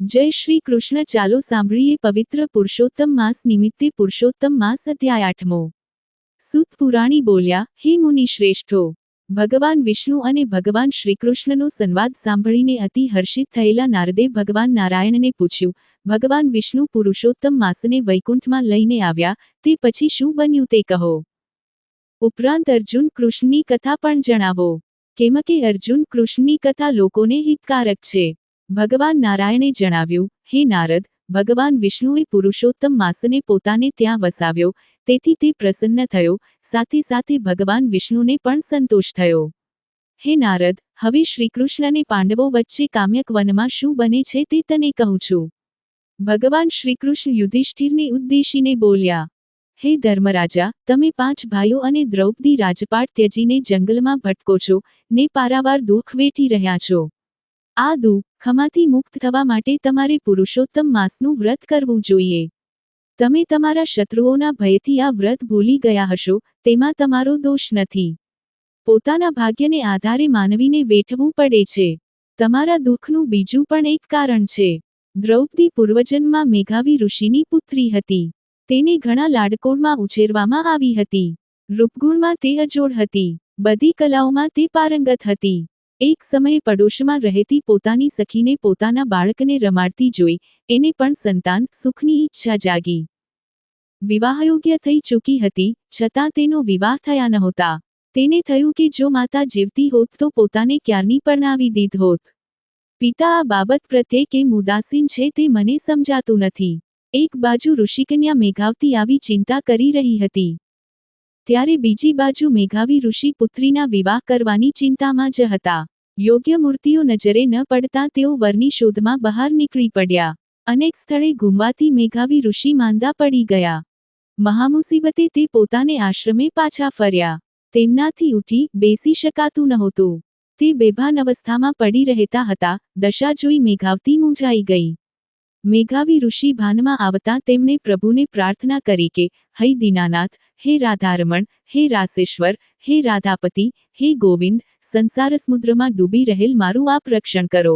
જય શ્રી કૃષ્ણ. ચાલો સાંભળીએ પવિત્ર પુરુષોત્તમ માસ નિમિત્તે પુરુષોત્તમ માસ અધ્યાય 8મો. સૂત પુરાણી બોલ્યા, હે મુનિ શ્રેષ્ઠો, ભગવાન વિષ્ણુ અને ભગવાન શ્રીકૃષ્ણનો સંવાદ સાંભળીને અતિ હર્ષિત થયેલા નારદે ભગવાન નારાયણને પૂછ્યું, ભગવાન વિષ્ણુ પુરુષોત્તમ માસને વૈકુંઠમાં લઈને આવ્યા, તે પછી શું બન્યું તે કહો. ઉપરાંત અર્જુન કૃષ્ણની કથા પણ જણાવો, કેમ કે અર્જુન કૃષ્ણની કથા લોકોને હિતકારક છે. ભગવાન નારાયણે જણાવ્યું, હે નારદ, ભગવાન વિષ્ણુએ પુરુષોત્તમ માસને પોતાને ત્યાં વસાવ્યો, તેથી તે પ્રસન્ન થયો, સાથે સાથે ભગવાન વિષ્ણુને પણ સંતોષ થયો. હે નારદ, હવે શ્રીકૃષ્ણ અને પાંડવો વચ્ચે કામ્યક વનમાં શું બને છે તે તને કહું છું. ભગવાન શ્રીકૃષ્ણ યુધિષ્ઠિરને ઉદ્દેશીને બોલ્યા, હે ધર્મરાજા, તમે 5 ભાઈઓ અને દ્રૌપદી રાજપાટ ત્યજીને જંગલમાં ભટકો છો, ને પારાવાર દુઃખ વેઠી રહ્યા છો. આ દુઃખમાંથી મુક્ત થવા માટે તમારે પુરુષોત્તમ માસનું વ્રત કરવું જોઈએ. તમે તમારા શત્રુઓના ભયથી આ વ્રત ભૂલી ગયા હશો, તેમાં તમારો દોષ નથી. પોતાના ભાગ્યને આધારે માનવીને વેઠવું પડે છે. તમારા દુઃખનું બીજું પણ એક કારણ છે. દ્રૌપદી પૂર્વજન્મમાં મેઘાવી ઋષિની પુત્રી હતી. તેને ઘણા લાડકોડમાં ઉછેરવામાં આવી હતી. રૂપગુણમાં તે અજોડ હતી. બધી કલાઓમાં તે પારંગત હતી. એક સમયે પડોશમાં રહેતી પોતાની સખીને પોતાના બાળકને રમાડતી જોઈ એને પણ સંતાન સુખની ઈચ્છા જાગી. વિવાહયોગ્ય થઈ ચૂકી હતી, છતાં તેનો વિવાહ થયા નહોતા. તેને થયું કે જો માતા જીવતી હોત તો પોતાને ક્યારની પરણાવી દીધ હોત. પિતા આ બાબત પ્રત્યે કેમ ઉદાસીન છે તે મને સમજાતું નથી. એક બાજુ ઋષિકન્યા મેઘાવતી આવી ચિંતા કરી રહી હતી, ત્યારે બીજી બાજુ મેઘાવી ઋષિ પુત્રીના વિવાહ કરવાની ચિંતામાં જ હતા. યોગ્ય મૂર્તિઓ નજરે ન પડતા તેઓ વરની શોધમાં બહાર નીકળી પડ્યા. અનેક સ્થળે ઘૂમવાથી મેઘાવી ઋષિ માંદા પડી ગયા. મહામુસીબતે તે પોતાને આશ્રમે પાછા ફર્યા. તેમનાથી ઉઠી બેસી શકાતું નહોતું. તે બેભાન અવસ્થામાં પડી રહેતા હતા. દશા જોઈ મેઘાવતી મૂંઝાઈ ગઈ. મેઘાવી ઋષિ ભાનમાં આવતા તેમણે પ્રભુને પ્રાર્થના કરી કે, હે દીનાનાથ, હે રાધારમણ, હે રાસેશ્વર, હે રાધાપતિ, હે ગોવિંદ, સંસાર સમુદ્રમાં ડૂબી રહેલ મારું આપ રક્ષણ કરો.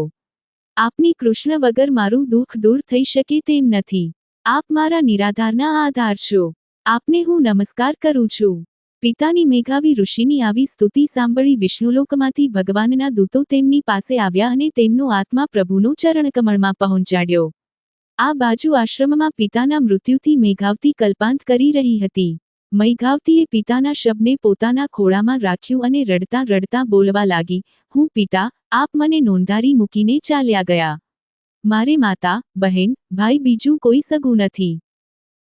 આપની કૃષ્ણ વગર મારું દુઃખ દૂર થઈ શકે તેમ નથી. આપ મારા નિરાધારના આધાર છો. આપને હું નમસ્કાર કરું છું. પિતાની મેઘાવી ઋષિની આવી સ્તુતિ સાંભળી વિષ્ણુલોકમાંથી ભગવાનના દૂતો તેમની પાસે આવ્યા અને તેમનો આત્મા પ્રભુનો ચરણકમળમાં પહોંચાડ્યો. આ બાજુ આશ્રમમાં પિતાના મૃત્યુથી મેઘાવતી કલ્પાંત કરી રહી હતી. મેઘાવતીએ પિતાના શબને પોતાના ખોળામાં રાખ્યું અને રડતા રડતા બોલવા લાગી, હું પિતા, આપ મને નોંધારી મૂકીને ચાલ્યા ગયા. મારે માતા, બહેન, ભાઈ બીજું કોઈ સગું નથી.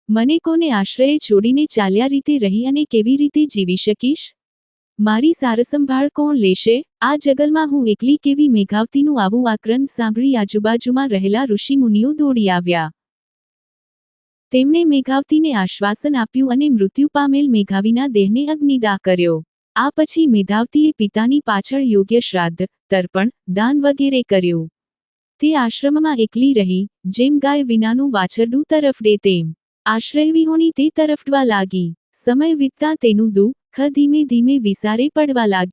મને કોને આશ્રયે છોડીને ચાલ્યા રીતે રહી અને કેવી રીતે જીવી શકીશ? મારી સારસંભાળ કોણ લેશે? આ જગલમાં હું એકલી કેવી? મેઘાવતીનું આવું આક્રંદ સાંભળી આજુબાજુમાં રહેલા ઋષિમુનિઓ દોડી આવ્યા. તેમણે મેઘાવતીને આશ્વાસન આપ્યું અને મૃત્યુ પામેલ મેઘાવીના દેહને અગ્નિદાહ કર્યો. આ પછી મેઘાવતીએ પિતાની પાછળ યોગ્ય શ્રાદ્ધ, તર્પણ, દાન વગેરે કર્યું. તે આશ્રમમાં એકલી રહી, જેમ ગાય વિનાનું વાછરડું તરફડે તેમ. આશ્રયવિહોણી તે તરફડવા લાગી. સમય વીતતા તેનું દુઃખ ધીમે ધીમે વિસારે પડવા લાગ્યું.